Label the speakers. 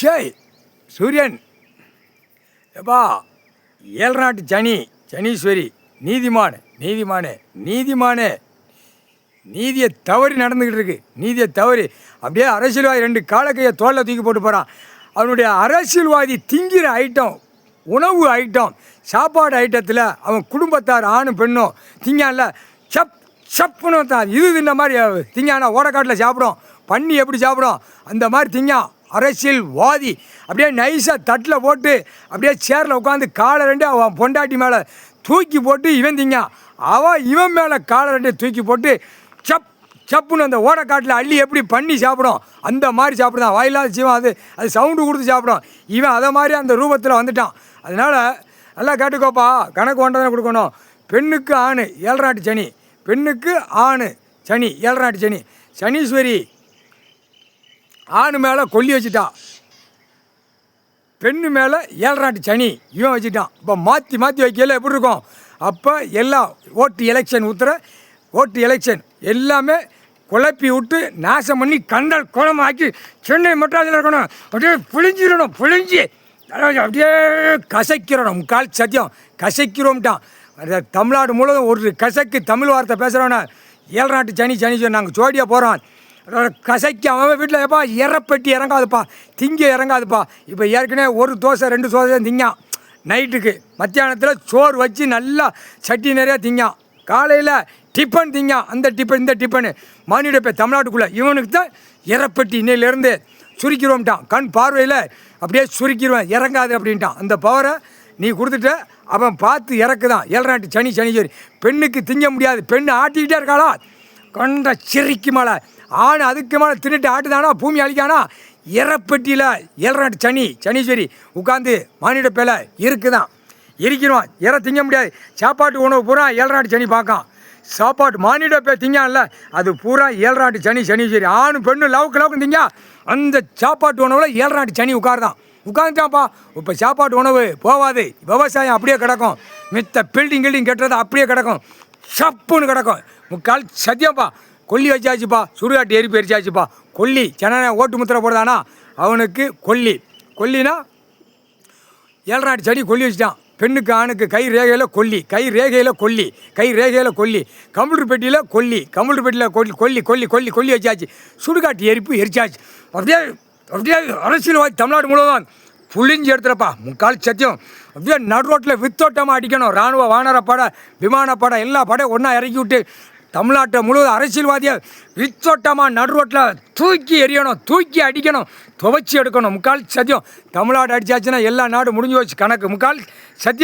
Speaker 1: ஷேய் சூரியன் எப்பா ஏழ்நாட்டு சனீஸ்வரி நீதிமானே நீதியை தவறி நடந்துக்கிட்டு இருக்கு. நீதியை தவறி அப்படியே அரசியல்வாதி 2 காலக்கையை தோளில் தூக்கி போட்டு போகிறான். அவனுடைய அரசியல்வாதி திங்கிற ஐட்டம், உணவு ஐட்டம், சாப்பாடு ஐட்டத்தில் அவன் குடும்பத்தார் ஆணும் பெண்ணும் திங்கான்ல சப்புன்னு தான் இது தின்ன மாதிரி திங்கானா ஓடக்காட்டில் சாப்பிடும். பண்ணி எப்படி சாப்பிடும் அந்த மாதிரி திங்கான் அரசியல்வாதி. அப்படியே நைஸாக தட்டில் போட்டு அப்படியே சேரில் உட்காந்து காலை 2 அவன் பொண்டாட்டி மேலே தூக்கி போட்டு இவன் திங்கான். இவன் மேலே காலை 2 தூக்கி போட்டு சப்புன்னு அந்த ஓடக்காட்டில் அள்ளி எப்படி பண்ணி சாப்பிடும் அந்த மாதிரி சாப்பிடுதான். வாயில்லாத ஜீவன் அது சவுண்டு கொடுத்து சாப்பிடும். இவன் அதை மாதிரி அந்த ரூபத்தில் வந்துட்டான். அதனால் நல்லா கேட்டுக்கோப்பா, கணக்கு ஒன்றை தான் கொடுக்கணும். பெண்ணுக்கு ஆண் 7 நாட்டு சனி, பெண்ணுக்கு ஆண் சனி 7 நாட்டு சனி. சனீஸ்வரி ஆணு மேலே கொல்லி வச்சுட்டா, பெண்ணு மேலே 7 நாட்டு சனி இவன் வச்சுட்டான். இப்போ மாற்றி வைக்கல எப்படி இருக்கும்? அப்போ எல்லாம் ஓட்டு எலெக்ஷன் எல்லாமே குழப்பி விட்டு நாசம் பண்ணி கண்டல் குளமாக்கி சென்னை மெட்ராஸில் இருக்கணும். அப்படியே புழிஞ்சு அப்படியே கசைக்கிறோம். முக்கால் சத்தியம் கசைக்கிறோம்ட்டான். தமிழ்நாடு முழுவதும் ஒரு கசைக்கு தமிழ் வார்த்தை பேசுகிறவன 7 நாட்டு சனீஸ்வரன் நாங்கள் ஜோடியாக போகிறோம். கசைக்கு அவன் வீட்டில் எப்பா இறப்பெட்டி இறங்காதுப்பா, திங்க இறங்காதுப்பா. இப்போ ஏற்கனவே 1 தோசை 2 தோசை திங்கான். நைட்டுக்கு மத்தியானத்தில் சோறு வச்சு நல்லா சட்டி நிறையா திங்கான். காலையில் டிஃபன் திங்கான். அந்த டிஃபன் இந்த டிஃபனு மானிட போய் தமிழ்நாட்டுக்குள்ளே இவனுக்கு தான் இறப்பெட்டி இன்னையிலேருந்து சுருக்கிறோம்ட்டான். கண் பார்வையில் அப்படியே சுருக்கிடுவேன், இறங்காது அப்படின்ட்டான். அந்த பவரை நீ கொடுத்துட்ட, அவன் பார்த்து இறக்குதான். 7 நாட்டு சனீஸ்வரி பெண்ணுக்கு திங்க முடியாது. பெண்ணு ஆட்டிக்கிட்டே இருக்காளா கொண்ட சிரிக்கு மேலே, ஆண் அதுக்கு மேலே தின்னுட்டு ஆட்டுதானா பூமி அழிக்கானா. இறப்பெட்டியில் 7 நாட்டு சனீஸ்வரி உட்காந்து மானிட பேல இருக்குதான், இருக்கிறோம். திங்க முடியாது. சாப்பாட்டு உணவு பூரா 7 நாட்டு சனி பார்க்கான். சாப்பாட்டு மானிட பே திங்கான்ல அது பூரா 7 நாட்டு சனீஸ்வரி. ஆணு பெண்ணு லவுக்கு திங்க அந்த சாப்பாட்டு உணவில் 7 நாட்டு சனி உட்காந்துட்டான்ப்பா. இப்போ சாப்பாட்டு உணவு போகாது, விவசாயம் அப்படியே கிடக்கும். மித்த பில்டிங் கட்டுறது அப்படியே கிடக்கும், சப்புன்னு கிடக்கும். முக்கால் சத்தியம்ப்பா கொல்லி வச்சாச்சுப்பா, சுடுகாட்டு எரிப்பு எரிச்சாச்சுப்பா. கொல்லி ஜன ஓட்டு முத்திரை போடுதானா அவனுக்கு கொல்லினா 7 நாட்டு சனி கொல்லி வச்சுட்டான். பெண்ணுக்கு ஆணுக்கு கை ரேகையில் கொல்லி, கம்ப்யூட்டர் பெட்டியில் கொல்லி வச்சாச்சு. சுடுகாட்டு எரிப்பு எரிச்சாச்சு. அப்படியே அரசியல்வாதி தமிழ்நாடு முழுவதும் புளிஞ்சு எடுத்துறப்பா. முக்கால் சத்தியம் அப்படியே நடு ரோட்டில் வித்தோட்டமாக அடிக்கணும். இராணுவ வானரப்படை விமானப்படை எல்லா படையும் ஒன்றா இறக்கி விட்டு தமிழ்நாட்டை முழுவதும் அரசியல்வாதியை வித்தோட்டமாக நடு ரோட்டில் தூக்கி எறியணும், தூக்கி அடிக்கணும், துவைச்சி எடுக்கணும். முக்கால் சத்தியம் தமிழ்நாடு அடிச்சாச்சுன்னா எல்லா நாடும் முடிஞ்சு வச்சு கணக்கு. முக்கால் சத்தியம்.